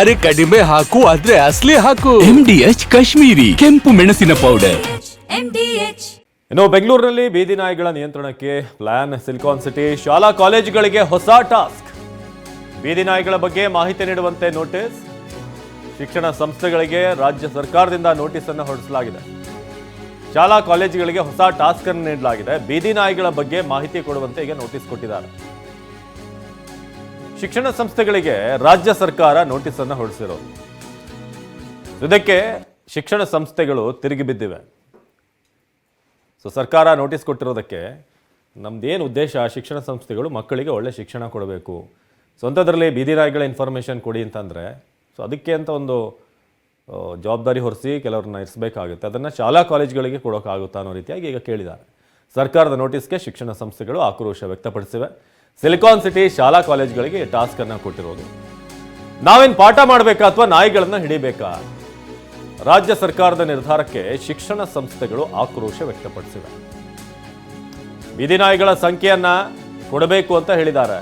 ಅರೆ ಕಡಿಮೆ ಹಾಕು ಆದ್ರೆ ಅಸಲಿ ಹಾಕು. MDH ಕಾಶ್ಮೀರಿ ಕೆಂಪು ಮೆಣಸಿನ ಪೌಡರ್. ಇನ್ನು ಬೆಂಗಳೂರಿನಲ್ಲಿ ಬೀದಿ ನಾಯಿಗಳ ನಿಯಂತ್ರಣಕ್ಕೆ ಪ್ಲಾನ್. ಸಿಲಿಕಾನ್ ಸಿಟಿ ಶಾಲಾ ಕಾಲೇಜುಗಳಿಗೆ ಹೊಸ ಟಾಸ್ಕ್. ಬೀದಿ ನಾಯಿಗಳ ಬಗ್ಗೆ ಮಾಹಿತಿ ನೀಡುವಂತೆ ನೋಟಿಸ್. ಶಿಕ್ಷಣ ಸಂಸ್ಥೆಗಳಿಗೆ ರಾಜ್ಯ ಸರ್ಕಾರದಿಂದ ನೋಟಿಸ್ ಅನ್ನು ಹೊರಡಿಸಲಾಗಿದೆ. ಶಾಲಾ ಕಾಲೇಜುಗಳಿಗೆ ಹೊಸ ಟಾಸ್ಕ್ ಅನ್ನು ನೀಡಲಾಗಿದೆ. ಬೀದಿ ನಾಯಿಗಳ ಬಗ್ಗೆ ಮಾಹಿತಿ ಕೊಡುವಂತೆ ಈಗ ನೋಟಿಸ್ ಕೊಟ್ಟಿದ್ದಾರೆ. ಶಿಕ್ಷಣ ಸಂಸ್ಥೆಗಳಿಗೆ ರಾಜ್ಯ ಸರ್ಕಾರ ನೋಟಿಸ್ ಅನ್ನು ಹೊರಡಿಸಿರೋದು. ಇದಕ್ಕೆ ಶಿಕ್ಷಣ ಸಂಸ್ಥೆಗಳು ತಿರುಗಿ ಬಿದ್ದಿವೆ. ಸರ್ಕಾರ ನೋಟಿಸ್ ಕೊಟ್ಟಿರೋದಕ್ಕೆ ನಮ್ದೇನು ಉದ್ದೇಶ, ಶಿಕ್ಷಣ ಸಂಸ್ಥೆಗಳು ಮಕ್ಕಳಿಗೆ ಒಳ್ಳೆ ಶಿಕ್ಷಣ ಕೊಡಬೇಕು, ಸ್ವಂತದ್ರಲ್ಲಿ ಬೀದಿ ನಾಯಿಗಳ ಇನ್ಫಾರ್ಮೇಷನ್ ಕೊಡಿ ಅಂತಂದರೆ ಅದಕ್ಕೆ ಅಂತ ಒಂದು ಜವಾಬ್ದಾರಿ ಹೊರಿಸಿ ಕೆಲವ್ರನ್ನ ಇರಿಸಬೇಕಾಗುತ್ತೆ. ಅದನ್ನು ಶಾಲಾ ಕಾಲೇಜುಗಳಿಗೆ ಕೊಡೋಕ್ಕಾಗುತ್ತಾ ಅನ್ನೋ ರೀತಿಯಾಗಿ ಈಗ ಕೇಳಿದ್ದಾರೆ. ಸರ್ಕಾರದ ನೋಟಿಸ್ಗೆ ಶಿಕ್ಷಣ ಸಂಸ್ಥೆಗಳು ಆಕ್ರೋಶ ವ್ಯಕ್ತಪಡಿಸಿವೆ. ಸಿಲಿಕಾನ್ ಸಿಟಿ ಶಾಲಾ ಕಾಲೇಜುಗಳಿಗೆ ಟಾಸ್ಕ್ ಅನ್ನು ಕೊಟ್ಟಿರೋದು. ನಾವೇನು ಪಾಠ ಮಾಡಬೇಕಾ ಅಥವಾ ನಾಯಿಗಳನ್ನ ಹಿಡಿಬೇಕಾ? ರಾಜ್ಯ ಸರ್ಕಾರದ ನಿರ್ಧಾರಕ್ಕೆ ಶಿಕ್ಷಣ ಸಂಸ್ಥೆಗಳು ಆಕ್ರೋಶ ವ್ಯಕ್ತಪಡಿಸಿವೆ. ಬೀದಿ ನಾಯಿಗಳ ಸಂಖ್ಯೆಯನ್ನ ಕೊಡಬೇಕು ಅಂತ ಹೇಳಿದ್ದಾರೆ.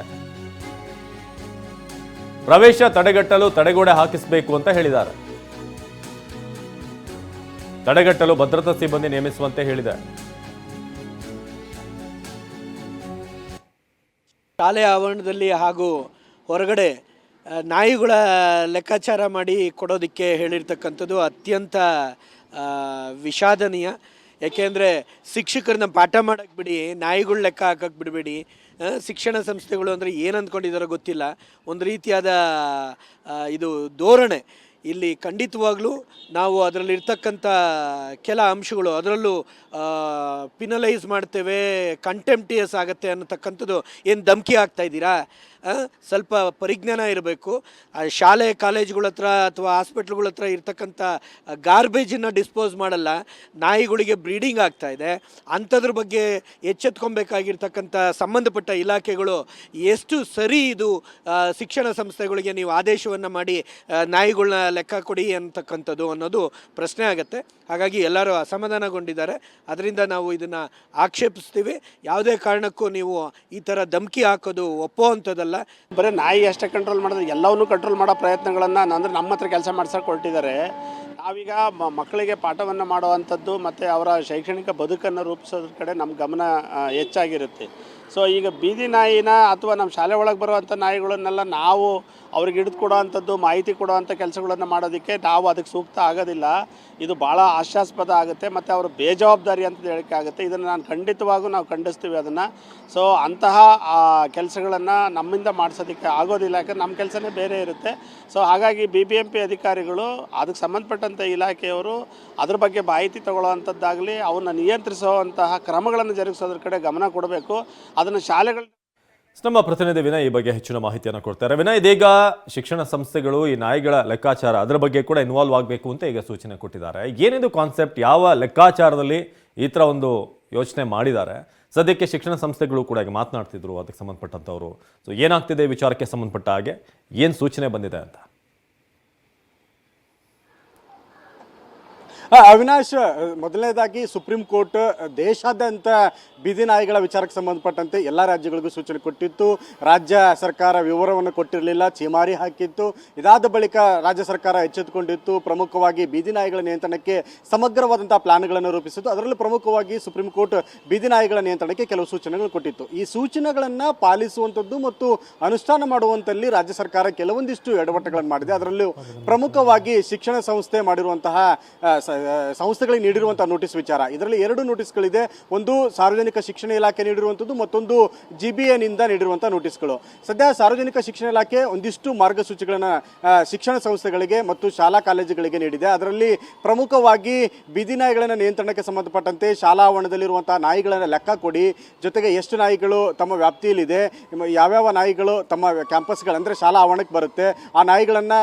ಪ್ರವೇಶ ತಡೆಗಟ್ಟಲು ತಡೆಗೋಡೆ ಹಾಕಿಸಬೇಕು ಅಂತ ಹೇಳಿದ್ದಾರೆ. ತಡೆಗಟ್ಟಲು ಭದ್ರತಾ ಸಿಬ್ಬಂದಿ ನೇಮಿಸುವಂತೆ ಹೇಳಿದೆ. ಶಾಲೆ ಆವರಣದಲ್ಲಿ ಹಾಗೂ ಹೊರಗಡೆ ನಾಯಿಗಳ ಲೆಕ್ಕಾಚಾರ ಮಾಡಿ ಕೊಡೋದಕ್ಕೆ ಹೇಳಿರ್ತಕ್ಕಂಥದ್ದು ಅತ್ಯಂತ ವಿಷಾದನೀಯ. ಯಾಕೆಂದರೆ ಶಿಕ್ಷಕರನ್ನ ಪಾಠ ಮಾಡೋಕ್ಕೆ ಬಿಡಿ, ನಾಯಿಗಳ ಲೆಕ್ಕ ಹಾಕಕ್ಕೆ ಬಿಡಬೇಡಿ. ಶಿಕ್ಷಣ ಸಂಸ್ಥೆಗಳು ಅಂದರೆ ಏನು ಅಂದ್ಕೊಂಡಿದ್ದಾರೋ ಗೊತ್ತಿಲ್ಲ. ಒಂದು ರೀತಿಯಾದ ಇದು ಧೋರಣೆ ಇಲ್ಲಿ ಖಂಡಿತವಾಗ್ಲೂ ನಾವು ಅದರಲ್ಲಿರ್ತಕ್ಕಂಥ ಕೆಲ ಅಂಶಗಳು ಅದರಲ್ಲೂ ಪಿನಲೈಸ್ ಮಾಡ್ತೇವೆ, ಕಂಟೆಂಪ್ಟಿಯಸ್ ಆಗುತ್ತೆ ಅನ್ನತಕ್ಕಂಥದ್ದು ಏನು ಧಮಕಿ ಆಗ್ತಾ ಇದ್ದೀರಾ? ಸ್ವಲ್ಪ ಪರಿಜ್ಞಾನ ಇರಬೇಕು. ಶಾಲೆ ಕಾಲೇಜುಗಳ ಹತ್ರ ಅಥವಾ ಹಾಸ್ಪಿಟ್ಲ್ಗಳ ಹತ್ರ ಇರ್ತಕ್ಕಂಥ ಗಾರ್ಬೇಜನ್ನು ಡಿಸ್ಪೋಸ್ ಮಾಡಲ್ಲ, ನಾಯಿಗಳಿಗೆ ಬ್ರೀಡಿಂಗ್ ಆಗ್ತಾ ಇದೆ. ಅಂಥದ್ರ ಬಗ್ಗೆ ಎಚ್ಚೆತ್ಕೊಬೇಕಾಗಿರ್ತಕ್ಕಂಥ ಸಂಬಂಧಪಟ್ಟ ಇಲಾಖೆಗಳು ಎಷ್ಟು ಸರಿ ಇದು ಶಿಕ್ಷಣ ಸಂಸ್ಥೆಗಳಿಗೆ ನೀವು ಆದೇಶವನ್ನು ಮಾಡಿ ನಾಯಿಗಳನ್ನ ಲೆಕ್ಕ ಕೊಡಿ ಅಂತಕ್ಕಂಥದ್ದು ಅನ್ನೋದು ಪ್ರಶ್ನೆ ಆಗುತ್ತೆ. ಹಾಗಾಗಿ ಎಲ್ಲರೂ ಅಸಮಾಧಾನಗೊಂಡಿದ್ದಾರೆ. ಅದರಿಂದ ನಾವು ಇದನ್ನು ಆಕ್ಷೇಪಿಸ್ತೀವಿ. ಯಾವುದೇ ಕಾರಣಕ್ಕೂ ನೀವು ಈ ಥರ ಧಮಕಿ ಹಾಕೋದು ಒಪ್ಪುವಂಥದ್ದಲ್ಲ. ಬರೀ ನಾಯಿ ಅಷ್ಟೇ ಕಂಟ್ರೋಲ್ ಮಾಡಿದ್ರೆ ಎಲ್ಲವನ್ನೂ ಕಂಟ್ರೋಲ್ ಮಾಡೋ ಪ್ರಯತ್ನಗಳನ್ನು ಅಂದರೆ ನಮ್ಮ ಹತ್ರ ಕೆಲಸ ಮಾಡ್ಸೋಕೆ ಹೊರಟಿದ್ದಾರೆ. ನಾವೀಗ ಮಕ್ಕಳಿಗೆ ಪಾಠವನ್ನು ಮಾಡುವಂಥದ್ದು ಮತ್ತು ಅವರ ಶೈಕ್ಷಣಿಕ ಬದುಕನ್ನು ರೂಪಿಸೋದ್ರ ಕಡೆ ನಮ್ಮ ಗಮನ ಹೆಚ್ಚಾಗಿರುತ್ತೆ. ಸೊ ಈಗ ಬೀದಿ ನಾಯಿನ ಅಥವಾ ನಮ್ಮ ಶಾಲೆ ಒಳಗೆ ಬರುವಂಥ ನಾಯಿಗಳನ್ನೆಲ್ಲ ನಾವು ಅವ್ರಿಗೆ ಹಿಡಿದು ಕೊಡೋವಂಥದ್ದು, ಮಾಹಿತಿ ಕೊಡೋವಂಥ ಕೆಲಸಗಳನ್ನು ಮಾಡೋದಕ್ಕೆ ನಾವು ಅದಕ್ಕೆ ಸೂಕ್ತ ಆಗೋದಿಲ್ಲ. ಇದು ಭಾಳ ಹಾಸ್ಯಾಸ್ಪದ ಆಗುತ್ತೆ ಮತ್ತು ಅವರು ಬೇಜವಾಬ್ದಾರಿ ಅಂತ ಹೇಳೋಕ್ಕೆ ಆಗುತ್ತೆ. ಇದನ್ನು ನಾನು ಖಂಡಿತವಾಗೂ ನಾವು ಖಂಡಿಸ್ತೀವಿ ಅದನ್ನು. ಸೊ ಅಂತಹ ಕೆಲಸಗಳನ್ನು ನಮ್ಮಿಂದ ಮಾಡಿಸೋದಕ್ಕೆ ಆಗೋದಿಲ್ಲ, ಯಾಕಂದ್ರೆ ನಮ್ಮ ಕೆಲಸನೇ ಬೇರೆ ಇರುತ್ತೆ. ಸೊ ಹಾಗಾಗಿ BBMP ಅಧಿಕಾರಿಗಳು ಅದಕ್ಕೆ ಸಂಬಂಧಪಟ್ಟಂಥ ಇಲಾಖೆಯವರು ಅದ್ರ ಬಗ್ಗೆ ಮಾಹಿತಿ ತಗೊಳ್ಳೋವಂಥದ್ದಾಗಲಿ ಅವನ್ನ ನಿಯಂತ್ರಿಸುವಂತಹ ಕ್ರಮಗಳನ್ನು ಜರುಗಿಸೋದ್ರ ಕಡೆ ಗಮನ ಕೊಡಬೇಕು. ಅದನ್ನು ಶಾಲೆಗಳು. ನಮ್ಮ ಪ್ರತಿನಿಧಿ ವಿನಯ್ ಈ ಬಗ್ಗೆ ಹೆಚ್ಚಿನ ಮಾಹಿತಿಯನ್ನು ಕೊಡ್ತಾರೆ. ವಿನಯ್, ಇದೀಗ ಶಿಕ್ಷಣ ಸಂಸ್ಥೆಗಳು ಈ ನಾಯಿಗಳ ಲೆಕ್ಕಾಚಾರ ಅದರ ಬಗ್ಗೆ ಕೂಡ ಇನ್ವಾಲ್ವ್ ಆಗಬೇಕು ಅಂತ ಈಗ ಸೂಚನೆ ಕೊಟ್ಟಿದ್ದಾರೆ. ಏನಿದು ಕಾನ್ಸೆಪ್ಟ್? ಯಾವ ಲೆಕ್ಕಾಚಾರದಲ್ಲಿ ಈ ಥರ ಒಂದು ಯೋಚನೆ ಮಾಡಿದ್ದಾರೆ? ಸದ್ಯಕ್ಕೆ ಶಿಕ್ಷಣ ಸಂಸ್ಥೆಗಳು ಕೂಡ ಈಗ ಮಾತನಾಡ್ತಿದ್ರು ಅದಕ್ಕೆ ಸಂಬಂಧಪಟ್ಟಂಥವ್ರು. ಸೊ ಏನಾಗ್ತಿದೆ ವಿಚಾರಕ್ಕೆ ಸಂಬಂಧಪಟ್ಟ ಹಾಗೆ ಏನು ಸೂಚನೆ ಬಂದಿದೆ ಅಂತ? ಅವಿನಾಶ್, ಮೊದಲನೇದಾಗಿ ಸುಪ್ರೀಂ ಕೋರ್ಟ್ ದೇಶಾದ್ಯಂತ ಬೀದಿ ನಾಯಿಗಳ ವಿಚಾರಕ್ಕೆ ಸಂಬಂಧಪಟ್ಟಂತೆ ಎಲ್ಲ ರಾಜ್ಯಗಳಿಗೂ ಸೂಚನೆ ಕೊಟ್ಟಿತ್ತು. ರಾಜ್ಯ ಸರ್ಕಾರ ವಿವರವನ್ನು ಕೊಟ್ಟಿರಲಿಲ್ಲ, ಚೀಮಾರಿ ಹಾಕಿತ್ತು. ಇದಾದ ಬಳಿಕ ರಾಜ್ಯ ಸರ್ಕಾರ ಎಚ್ಚೆತ್ತುಕೊಂಡಿತ್ತು. ಪ್ರಮುಖವಾಗಿ ಬೀದಿ ನಾಯಿಗಳ ನಿಯಂತ್ರಣಕ್ಕೆ ಸಮಗ್ರವಾದಂಥ ಪ್ಲಾನ್ಗಳನ್ನು ರೂಪಿಸಿತ್ತು. ಅದರಲ್ಲೂ ಪ್ರಮುಖವಾಗಿ ಸುಪ್ರೀಂ ಕೋರ್ಟ್ ಬೀದಿ ನಾಯಿಗಳ ನಿಯಂತ್ರಣಕ್ಕೆ ಕೆಲವು ಸೂಚನೆಗಳು ಕೊಟ್ಟಿತ್ತು. ಈ ಸೂಚನೆಗಳನ್ನು ಪಾಲಿಸುವಂಥದ್ದು ಮತ್ತು ಅನುಷ್ಠಾನ ಮಾಡುವಂಥಲ್ಲಿ ರಾಜ್ಯ ಸರ್ಕಾರ ಕೆಲವೊಂದಿಷ್ಟು ಎಡವಟ್ಟುಗಳನ್ನು ಮಾಡಿದೆ. ಅದರಲ್ಲೂ ಪ್ರಮುಖವಾಗಿ ಶಿಕ್ಷಣ ಸಂಸ್ಥೆ ಮಾಡಿರುವಂತಹ ಸಂಸ್ಥೆಗಳಿಗೆ ನೀಡಿರುವಂತಹ ನೋಟಿಸ್ ವಿಚಾರ. ಇದರಲ್ಲಿ 2 ನೋಟಿಸ್ಗಳಿದೆ. ಒಂದು ಸಾರ್ವಜನಿಕ ಶಿಕ್ಷಣ ಇಲಾಖೆ ನೀಡಿರುವಂಥದ್ದು, ಮತ್ತೊಂದು GBA ನಿಂದ ನೀಡಿರುವಂತಹ ನೋಟಿಸ್ಗಳು. ಸದ್ಯ ಸಾರ್ವಜನಿಕ ಶಿಕ್ಷಣ ಇಲಾಖೆ ಒಂದಿಷ್ಟು ಮಾರ್ಗಸೂಚಿಗಳನ್ನು ಶಿಕ್ಷಣ ಸಂಸ್ಥೆಗಳಿಗೆ ಮತ್ತು ಶಾಲಾ ಕಾಲೇಜುಗಳಿಗೆ ನೀಡಿದೆ. ಅದರಲ್ಲಿ ಪ್ರಮುಖವಾಗಿ ಬೀದಿ ನಾಯಿಗಳನ್ನು ನಿಯಂತ್ರಣಕ್ಕೆ ಸಂಬಂಧಪಟ್ಟಂತೆ ಶಾಲಾ ಆವರಣದಲ್ಲಿರುವಂತಹ ನಾಯಿಗಳನ್ನು ಲೆಕ್ಕ ಕೊಡಿ, ಜೊತೆಗೆ ಎಷ್ಟು ನಾಯಿಗಳು ತಮ್ಮ ವ್ಯಾಪ್ತಿಯಲ್ಲಿದೆ, ಯಾವ್ಯಾವ ನಾಯಿಗಳು ತಮ್ಮ ಕ್ಯಾಂಪಸ್ಗಳು ಅಂದರೆ ಶಾಲಾ ಆವರಣಕ್ಕೆ ಬರುತ್ತೆ, ಆ ನಾಯಿಗಳನ್ನು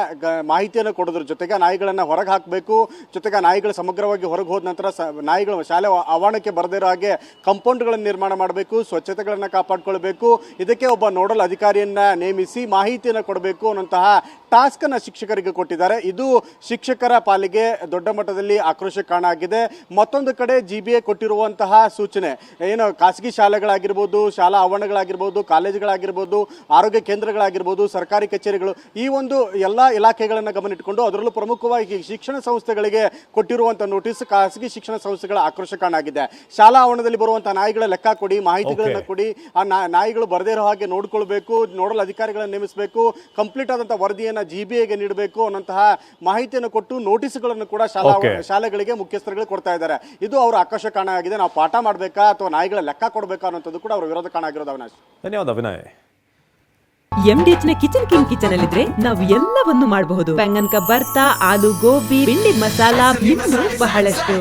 ಮಾಹಿತಿಯನ್ನು ಕೊಡೋದ್ರ ಜೊತೆಗೆ ನಾಯಿಗಳನ್ನು ಹೊರಗೆ ಹಾಕಬೇಕು, ಜೊತೆಗೆ ನಾಯಿ ನಾಯಿಗಳು ಸಮಗ್ರವಾಗಿ ಹೊರಗೆ ಹೋದ ನಂತರ ನಾಯಿಗಳು ಶಾಲೆ ಆವರಣಕ್ಕೆ ಬರದಿರೋ ಹಾಗೆ ಕಾಂಪೌಂಡ್ಗಳನ್ನು ನಿರ್ಮಾಣ ಮಾಡಬೇಕು, ಸ್ವಚ್ಛತೆಗಳನ್ನು ಕಾಪಾಡಿಕೊಳ್ಬೇಕು, ಇದಕ್ಕೆ ಒಬ್ಬ ನೋಡಲ್ ಅಧಿಕಾರಿಯನ್ನ ನೇಮಿಸಿ ಮಾಹಿತಿಯನ್ನು ಕೊಡಬೇಕು ಅನ್ನೋಂತಹ ಟಾಸ್ಕ್ ಅನ್ನ ಶಿಕ್ಷಕರಿಗೆ ಕೊಟ್ಟಿದ್ದಾರೆ. ಇದು ಶಿಕ್ಷಕರ ಪಾಲಿಗೆ ದೊಡ್ಡ ಮಟ್ಟದಲ್ಲಿ ಆಕ್ರೋಶ ಕಾರಣ ಆಗಿದೆ. ಮತ್ತೊಂದು ಕಡೆ GBA ಕೊಟ್ಟಿರುವಂತಹ ಸೂಚನೆ ಏನು ಖಾಸಗಿ ಶಾಲೆಗಳಾಗಿರ್ಬೋದು, ಶಾಲಾ ಆವರಣಗಳಾಗಿರ್ಬೋದು, ಕಾಲೇಜುಗಳಾಗಿರ್ಬೋದು, ಆರೋಗ್ಯ ಕೇಂದ್ರಗಳಾಗಿರ್ಬೋದು, ಸರ್ಕಾರಿ ಕಚೇರಿಗಳು, ಈ ಒಂದು ಎಲ್ಲ ಇಲಾಖೆಗಳನ್ನು ಗಮನಿಟ್ಟುಕೊಂಡು ಅದರಲ್ಲೂ ಪ್ರಮುಖವಾಗಿ ಶಿಕ್ಷಣ ಸಂಸ್ಥೆಗಳಿಗೆ ಕೊಟ್ಟಿರುವಂತಹ ನೋಟಿಸ್ ಖಾಸಗಿ ಶಿಕ್ಷಣ ಸಂಸ್ಥೆಗಳ ಆಕ್ರೋಶ ಕಾರಣ ಆಗಿದೆ. ಶಾಲಾ ಆವರಣದಲ್ಲಿ ಬರುವಂತಹ ನಾಯಿಗಳ ಲೆಕ್ಕ ಕೊಡಿ, ಮಾಹಿತಿಗಳನ್ನ ಕೊಡಿ, ಆ ನಾಯಿಗಳು ಬರದೇ ಇರೋ ಹಾಗೆ ನೋಡ್ಕೊಳ್ಬೇಕು, ನೋಡಲ್ ಅಧಿಕಾರಿಗಳನ್ನು ನೇಮಿಸಬೇಕು, ಕಂಪ್ಲೀಟ್ ಆದಂತಹ ವರದಿಯನ್ನು GBAಗೆ ನೀಡಬೇಕು ಅನ್ನೋಂತಹ ಮಾಹಿತಿಯನ್ನು ಕೊಟ್ಟು ನೋಟಿಸ್ಗಳನ್ನು ಕೂಡ ಶಾಲೆಗಳಿಗೆ ಮುಖ್ಯಸ್ಥರುಗಳಿಗೆ ಕೊಡ್ತಾ ಇದ್ದಾರೆ. ಇದು ಅವರ ಆಕ್ರೋಶ ಕಾರಣ ಆಗಿದೆ. ನಾವು ಪಾಠ ಮಾಡಬೇಕಾ ಅಥವಾ ನಾಯಿಗಳ ಲೆಕ್ಕ ಕೊಡಬೇಕಾ ಅನ್ನೋಂಥದ್ದು ಕೂಡ ಅವರ ವಿರೋಧ ಕಾರಣ ಆಗಿರೋದು. ಅವಿನಾಶ್, ಧನ್ಯವಾದ ಅಭಿನಯ್. MDH ನ ಕಿಚನ್ ಅಲ್ಲಿದ್ರೆ ನಾವು ಎಲ್ಲವನ್ನು ಮಾಡಬಹುದು. ಬೆಂಗನ್ ಕಾ ಬರ್ತಾ, ಆಲೂ ಗೋಬಿ, ಭಿಂಡಿ ಮಸಾಲಾ, ಇನ್ನೂ ಬಹಳಷ್ಟು.